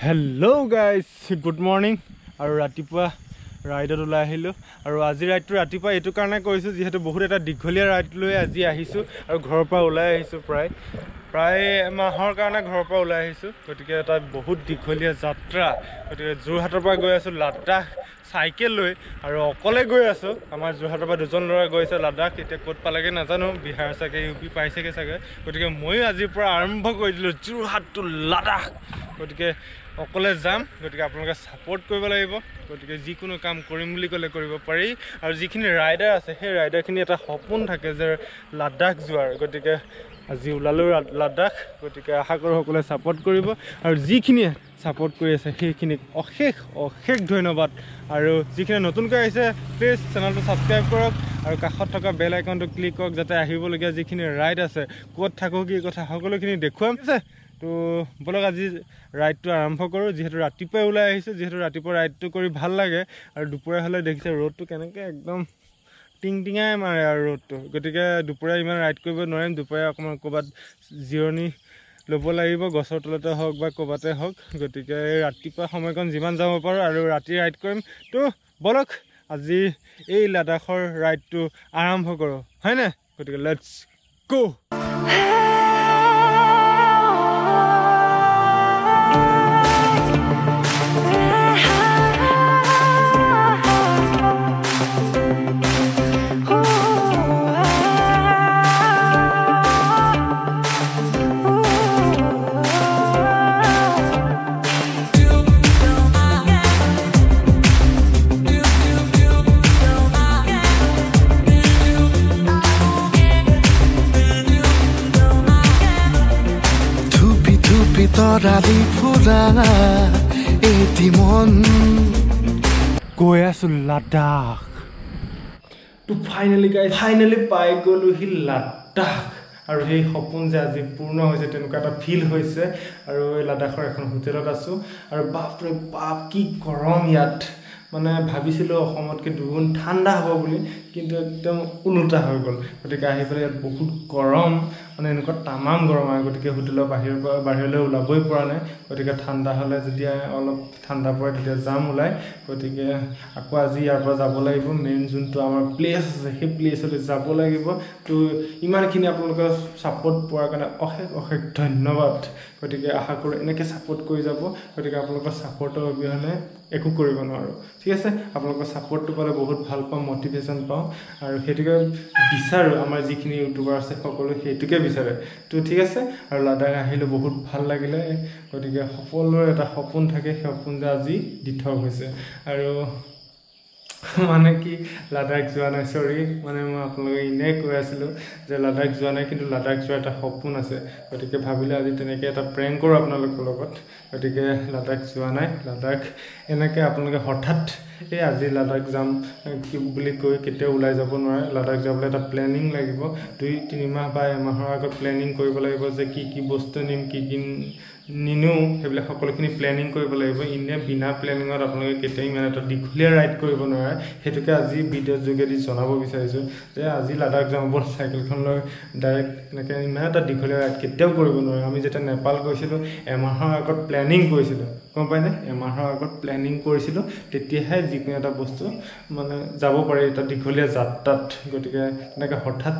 Hello guys, good morning. আৰু ৰাতিপুৱা ৰাইডত ওলাই আহিলোঁ আৰু আজি ৰাইডটো ৰাতিপুৱা এইটো কাৰণে কৰিছোঁ যিহেতু বহুত এটা দীঘলীয়া ৰাইড লৈ আজি আহিছোঁ আৰু ঘৰৰ পৰা ওলাই আহিছোঁ প্ৰায় মাহৰ কাৰণে ঘৰৰ পৰা ওলাই আহিছোঁ গতিকে এটা বহুত দীঘলীয়া যাত্ৰা গতিকে যোৰহাটৰ পৰা গৈ আছোঁ লাডাখ চাইকেল লৈ আৰু অকলে গৈ আছোঁ আমাৰ যোৰহাটৰ পৰা দুজন ল'ৰা গৈছে লাডাখ এতিয়া ক'ত পালেগে নাজানো বিহাৰ চাগে ইউ পি পাইছেগে চাগে গতিকে ময়ো আজিৰ পৰা আৰম্ভ কৰি দিলোঁ যোৰহাট টু লাডাখ গতিকে অকলে যাম গতিকে আপোনালোকে সাপোৰ্ট কৰিব লাগিব গতিকে যিকোনো কাম কৰিম বুলি ক'লে কৰিব পাৰি আৰু যিখিনি ৰাইডাৰ আছে সেই ৰাইডাৰখিনি এটা সপোন থাকে যে লাডাখ যোৱাৰ গতিকে আজি ওলালোঁ লাডাখ গতিকে আশা কৰোঁ সকলোৱে সাপোৰ্ট কৰিব আৰু যিখিনিয়ে সাপোৰ্ট কৰি আছে সেইখিনিক অশেষ ধন্যবাদ আৰু যিখিনি নতুনকৈ আহিছে প্লিজ চেনেলটো ছাবস্ক্ৰাইব কৰক আৰু কাষত থকা বেল আইকনটো ক্লিক কৰক যাতে আহিবলগীয়া যিখিনি ৰাইড আছে ক'ত থাকোঁ কি কথা সকলোখিনি দেখুৱাম আছে তো বলক আজি ৰাইডটো আৰম্ভ কৰোঁ যিহেতু ৰাতিপুৱাই ওলাই আহিছোঁ যিহেতু ৰাতিপুৱা ৰাইডটো কৰি ভাল লাগে আৰু দুপৰীয়া হ'লে দেখিছে ৰ'দটো কেনেকৈ একদম টিংটিঙাই মাৰে আৰু ৰ'দটো গতিকে দুপৰীয়া ইমান ৰাইড কৰিব নোৱাৰিম দুপৰীয়া অকণমান ক'ৰবাত জিৰণি ল'ব লাগিব গছৰ তলতে হওক বা ক'ৰবাতে হওক গতিকে ৰাতিপুৱা সময়কণ যিমান যাব পাৰোঁ আৰু ৰাতি ৰাইড কৰিম তো বলক আজি এই লাডাখৰ ৰাইডটো আৰম্ভ কৰোঁ হয়নে গতিকে লেটছ গো তৰালি ফুৰা এটি মন গৈ আছোঁ লাডাখ তো ফাইনেলি পাই গ'লোহি লাডাখ আৰু সেই সপোন যে আজি পূৰ্ণ হৈছে তেনেকুৱা এটা ফিল হৈছে আৰু এই লাডাখৰ এখন হোটেলত আছোঁ আৰু বাপৰে বাপ কি গৰম ইয়াত মানে ভাবিছিলোঁ অসমতকৈ দুগুণ ঠাণ্ডা হ'ব বুলি কিন্তু একদম ওলোটা হৈ গ'ল গতিকে আহি পেলাই ইয়াত বহুত গৰম মানে এনেকুৱা তামাম গৰম আৰু গতিকে হোটেলৰ বাহিৰলৈ ওলাবই পৰা নাই গতিকে ঠাণ্ডা হ'লে যেতিয়া অলপ ঠাণ্ডা পৰে তেতিয়া যাম ওলাই গতিকে আকৌ আজি ইয়াৰ পৰা যাব লাগিব মেইন যোনটো আমাৰ প্লেচ আছে সেই প্লেচলৈ যাব লাগিব তো ইমানখিনি আপোনালোকৰ ছাপোৰ্ট পোৱাৰ কাৰণে অশেষ ধন্যবাদ গতিকে আশা কৰোঁ এনেকৈ ছাপোৰ্ট কৰি যাব গতিকে আপোনালোকৰ ছাপোৰ্টৰ অবিহনে একো কৰিব নোৱাৰোঁ ঠিক আছে আপোনালোকৰ ছাপোৰ্টটো পালে বহুত ভাল পাওঁ মটিভেশ্যন পাওঁ আৰু সেইটোকে বিচাৰোঁ আমাৰ যিখিনি ইউটিউবাৰ আছে সকলোৱে সেইটোকে বিচাৰে তো ঠিক আছে আৰু লাডাখ আহিলে বহুত ভাল লাগিলে গতিকে সকলোৰে এটা সপোন থাকে সেই সপোন যে আজি দিঠক হৈছে আৰু মানে কি লাডাখ যোৱা নাই চৰি মানে মই আপোনালোকে এনেই কৈ আছিলোঁ যে লাডাখ যোৱা নাই কিন্তু লাডাখ যোৱাৰ এটা সপোন আছে গতিকে ভাবিলে আজি তেনেকৈ এটা প্ৰেংক কৰোঁ আপোনালোকৰ লগত গতিকে লাডাখ যোৱা নাই লাডাখ এনেকৈ আপোনালোকে হঠাৎ এই আজি লাডাখ যাম কি বুলি কৈ কেতিয়াও ওলাই যাব নোৱাৰে লাডাখ যাবলৈ এটা প্লেনিং লাগিব 2-3 মাহ বা এমাহৰ আগত প্লেনিং কৰিব লাগিব যে কি বস্তু নিম কি নিনো সেইবিলাক সকলোখিনি প্লেনিং কৰিব লাগিব ইনে বিনা প্লেনিঙত আপোনালোকে কেতিয়াও ইমান এটা দীঘলীয়া ৰাইড কৰিব নোৱাৰে সেইটোকে আজি ভিডিঅ'ৰ যোগেদি জনাব বিচাৰিছোঁ যে আজি লাডাখ যাওঁ ব'ল চাইকেলখন লৈ ডাইৰেক্ট এনেকৈ ইমান এটা দীঘলীয়া ৰাইড কেতিয়াও কৰিব নোৱাৰে আমি যেতিয়া নেপাল গৈছিলোঁ এমাহৰ আগত প্লেনিং কৰিছিলোঁ গম পাইনে এমাহৰ আগত প্লেনিং কৰিছিলোঁ তেতিয়াহে যিকোনো এটা বস্তু মানে যাব পাৰে এটা দীঘলীয়া যাত্ৰাত গতিকে এনেকৈ হঠাৎ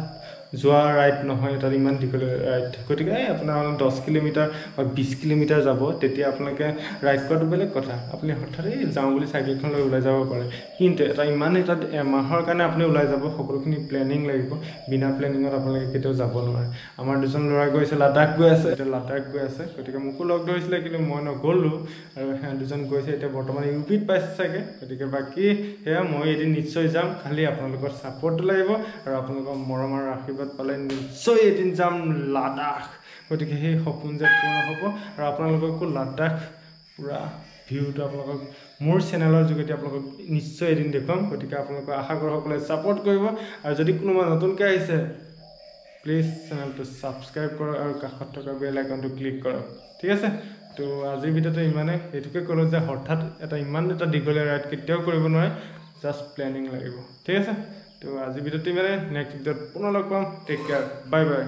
যোৱা ৰাইড নহয় তাত ইমান দীঘলীয়া ৰাইড গতিকে আপোনাৰ 10 কিলোমিটাৰ বা 20 কিলোমিটাৰ যাব তেতিয়া আপোনালোকে ৰাইড কৰাটো বেলেগ কথা আপুনি হঠাৎ যাওঁ বুলি চাইকেলখন লৈ ওলাই যাব পাৰে কিন্তু এটা ইমান এটা এমাহৰ কাৰণে আপুনি ওলাই যাব সকলোখিনি প্লেনিং লাগিব বিনা প্লেনিঙত আপোনালোকে কেতিয়াও যাব নোৱাৰে আমাৰ দুজন ল'ৰা গৈছে লাডাখ গৈ আছে এতিয়া লাডাখ গৈ আছে গতিকে মোকো লগ ধৰিছিলে কিন্তু মই নগ'লোঁ আৰু সিহঁত দুজন গৈছে এতিয়া বৰ্তমান ইউ পিত পাইছে চাগে গতিকে বাকী সেয়া মই এদিন নিশ্চয় যাম খালি আপোনালোকৰ ছাপোৰ্টটো লাগিব আৰু আপোনালোকৰ মৰম আৰু আশীৰ্বাদ পালে নিশ্চয় এদিন যাম লাডাখ গতিকে সেই সপোন যে পূৰ্ণ হ'ব আৰু আপোনালোককো লাডাখ পুৰা ভিউটো আপোনালোকক মোৰ চেনেলৰ যোগেদি আপোনালোকক নিশ্চয় এদিন দেখুৱাম গতিকে আপোনালোকে আশা কৰোঁ সকলোৱে ছাপোৰ্ট কৰিব আৰু যদি কোনোবা নতুনকৈ আহিছে প্লিজ চেনেলটো ছাবস্ক্ৰাইব কৰক আৰু কাষত থকা বেল আইকনটো ক্লিক কৰক ঠিক আছে তো আজিৰ ভিডিঅ'টো ইমানে এইটোকে ক'লোঁ যে হঠাৎ ইমান এটা দীঘলীয়া ৰাইড কেতিয়াও কৰিব নোৱাৰে জাষ্ট প্লেনিং লাগিব ঠিক আছে তো আজি ভিডিঅ'টো ইমানে নেক্সট ভিডিঅ'ত পুনৰ লগ পাম টেক কেয়াৰ বাই বাই